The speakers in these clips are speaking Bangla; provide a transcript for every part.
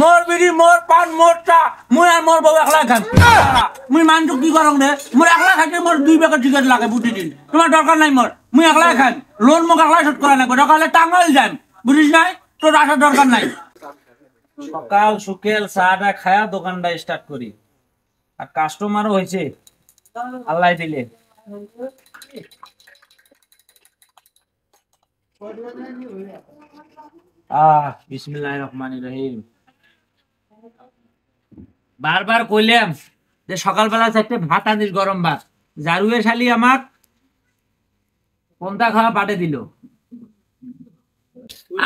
মোর বিড়ি মোর পান মোর চা মুই আর মোর বউ একলা খান মুই মানুষ কি করং রে মোর একলা খাইতে মোর 2 প্যাকেট সিগারেট লাগে প্রতিদিন তোমার দরকার নাই মোর মুই একলা খান লোন মোক একলা শোধ করা লাগবে দরকার হলে টাঙ্গাইল যান বুঝিস নাই তোর আসার দরকার নাই সকাল সুকেল চাটা খায়া দোকানটা স্টার্ট করি আর কাস্টমারও হয়েছে আল্লাহ দিলে বিসমিল্লাহির রহমানির রহিম বারবার কইলাম যে সকালবেলা চাইতে ভাত আনিস গরম ভাত জারুয়ে শালি আমার কোনটা খাওয়া পাঠে দিল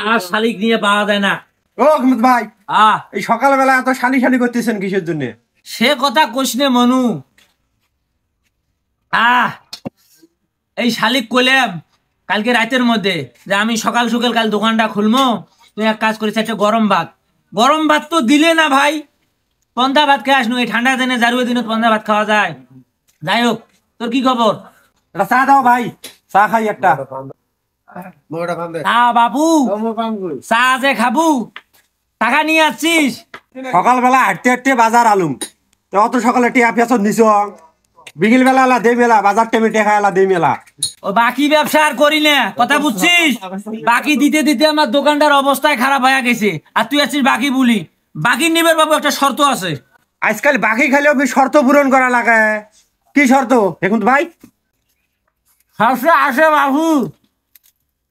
আর শালিক নিয়ে পাওয়া যায় না। ও আহমেদ ভাই এই সকালবেলা এত শালি শালি করতেছেন কিসের জন্য? সে কথা কইস নে মনু। এই শালিক কইলাম কালকে রাতের মধ্যে যে আমি সকাল সকাল কাল দোকানটা খুলবো, তুই এক কাজ করিস একটা গরম ভাত তো দিলে না ভাই। পন্থা ভাত খেয়ে আসনু, এই ঠান্ডা দিনে জারুয়ে দিনে পন্থা ভাত খাওয়া যায়। যাই হোক, তোর কি খবর? একটা চা দাও ভাই, চা খাই একটা। বাবু চা যে খাবু, টাকা নিয়ে আসছিস? সকালবেলা হাঁটতে হাঁটতে বাজার আলুম, অত সকালে টিয়া পেঁচত নিছ, বিকেল বেলা এলা দে মেলা, বাজার টেমে টেকা এলা দে মেলা। ও বাকি ব্যবসা আর করি না, কথা বুঝছিস? বাকি দিতে দিতে আমার দোকানটার অবস্থায় খারাপ হয়ে গেছে, আর তুই আছিস বাকি বলি। বাকি নিবের বাবু একটা শর্ত আছে। আজকাল বাকি খাইলেও শর্ত পূরণ করা লাগে। কি শর্ত দেখুন ভাই? শর্ত আছে বাবু,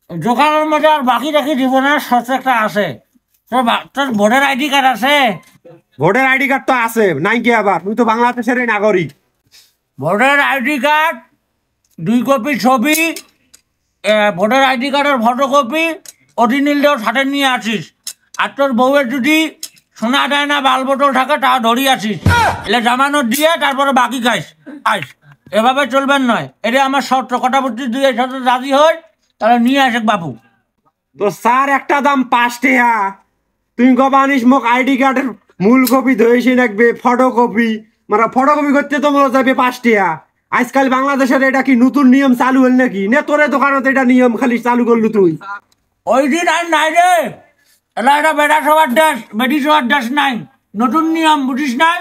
দোকানের মধ্যে আর বাকি রাখি দিব না, শর্ত একটা আছে। তোর ভোটার আইডি কার্ড আছে? ভোটার আইডি কার্ড তো আছে, নাই কি আবার? তুই তো বাংলাদেশের নাগরিক। ভোটার আইডি কার্ড 2 কপি ছবি, ভোটার আইডি কার্ডের ফটোকপি, অরিজিনালটাও সাথে নিয়ে আসিস। আর তোর বউয়ের যদি সোনা দেয় না বাল বোতল থাকে তা ধরি আসিস, এলে জামানত দিয়ে তারপরে বাকি খাইস। এভাবে চলবেন নয়, এটা আমার শর্ত। কথা বলছি, তুই এই শর্ত রাজি হয় তাহলে নিয়ে আসে বাবু। তো স্যার একটা দাম 5 টাকা, তুই কবা আনিস মোক আইডি কার্ডের মূল কপি ধরেছি রাখবে, ফটোকপি মানে ফটোকপি করতে তো মনে যাবে 5 টাকা। আজকাল বাংলাদেশের এটা কি নতুন নিয়ম চালু হল নাকি? নে তোরে দোকানত এটা নিয়ম খালি চালু করলু তুই? ওই দিন আর নাই রে, এটা একটা বেটা সবার দেশ, বেটি সবার দেশ নাই, নতুন নিয়ম বুঝিস নাই?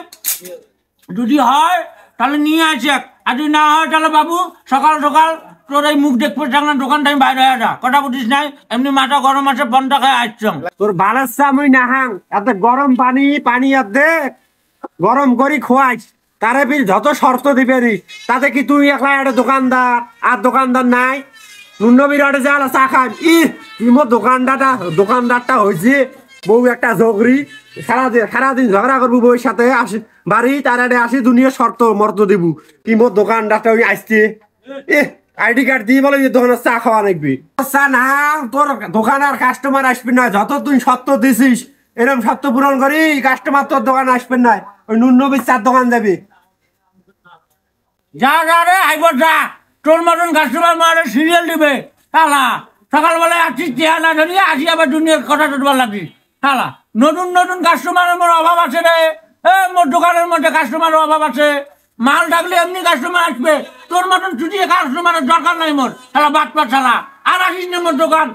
যদি হয় তাহলে নিয়ে আসে, আর যদি না হয় তাহলে বাবু সকাল সকাল তোর এই মুখ দেখবে থাকলে দোকানটা আমি বাইরে হয়ে যা। কথা বুঝিস নাই? এমনি মাথা গরম আছে, বনটা খায় আসছং। তোর বালাচ্ছা আমি নাহাং এত গরম পানি আর দে গরম করি খোয়াইস, তারে ফির যত শর্ত দিবে নি, তাতে কি তুই একলা একটা দোকানদার আর দোকানদার নাই? নুনবীর আটে যা চা খান ই মোর দোকানদারটা হয়েছে বউ একটা ঝগড়ি, সারাদিন ঝগড়া করবো বউর সাথে, আসি বাড়ি তার আড়ে আসি দুনিয়া শর্ত মর্ত দেবু। কি মোর দোকানদারটা ওই আসছে আইডি কার্ড দিয়ে বলে যে দোকানের চা খাওয়া লাগবি। চা না, তোর দোকান আর কাস্টমার আসবে না। যত তুই শর্ত দিছিস এরকম শর্ত পূরণ করি কাস্টমার তোর দোকান আসবেন না, ওই নুনবীর চার দোকান যাবি। যা যা রে আইব যা, তোর মতন কাস্টমার মারে সিরিয়াল দিবে। শালা সকালবেলায় আসিস চেয়ার না ধরিয়ে আসি আবার দুনিয়ার কথা টুটবার লাগিস। শালা নতুন নতুন কাস্টমারের মোর অভাব আছে রে, মোর দোকানের মধ্যে কাস্টমারের অভাব আছে। মাল থাকলে এমনি কাস্টমার আসবে, তোর মতন ছুটিয়ে কাস্টমারের দরকার নাই মোর। শালা বাটপার শালা, আর আসিস না মোর দোকান।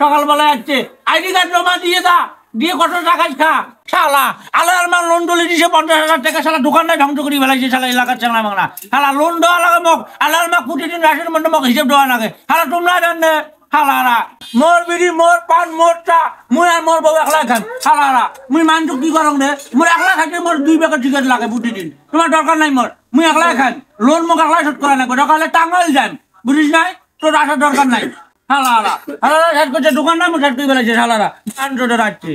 সকালবেলায় আসছে আইডি কার্ড জমা দিয়ে দা, দিয়ে কত টাকা খা। শালা আলার মাল লোন ডলি দিছে 50,000 টাকা, শালা দোকানটাই ধ্বংস করে ফেলাইছে। শালা এলাকার চাংলা মাংলা, শালা লোন দেওয়া লাগে মোক, আলার মাক প্রতিদিন রাশের মধ্যে মোক হিসেব দেওয়া লাগে। শালা তোমরা জানে শালারা মোর বিড়ি মোর পান মোর চা মুই আর মোর বউ একলা খান। শালারা মুই মানুষ কি করং রে, মোর একলা খাইতে মোর 2 প্যাকেট সিগারেট লাগে প্রতিদিন। তোমার দরকার নাই মোর, মুই একলা খান লোন মোক একলা শোধ করা লাগবে, দরকার হলে টাঙ্গাইল যান বুঝিস নাই? তোর আসার দরকার নাই। শালারা শালারা শেষ করছে দোকান না, মুই শেষ করে ফেলাইছে। শালারা রাখছে।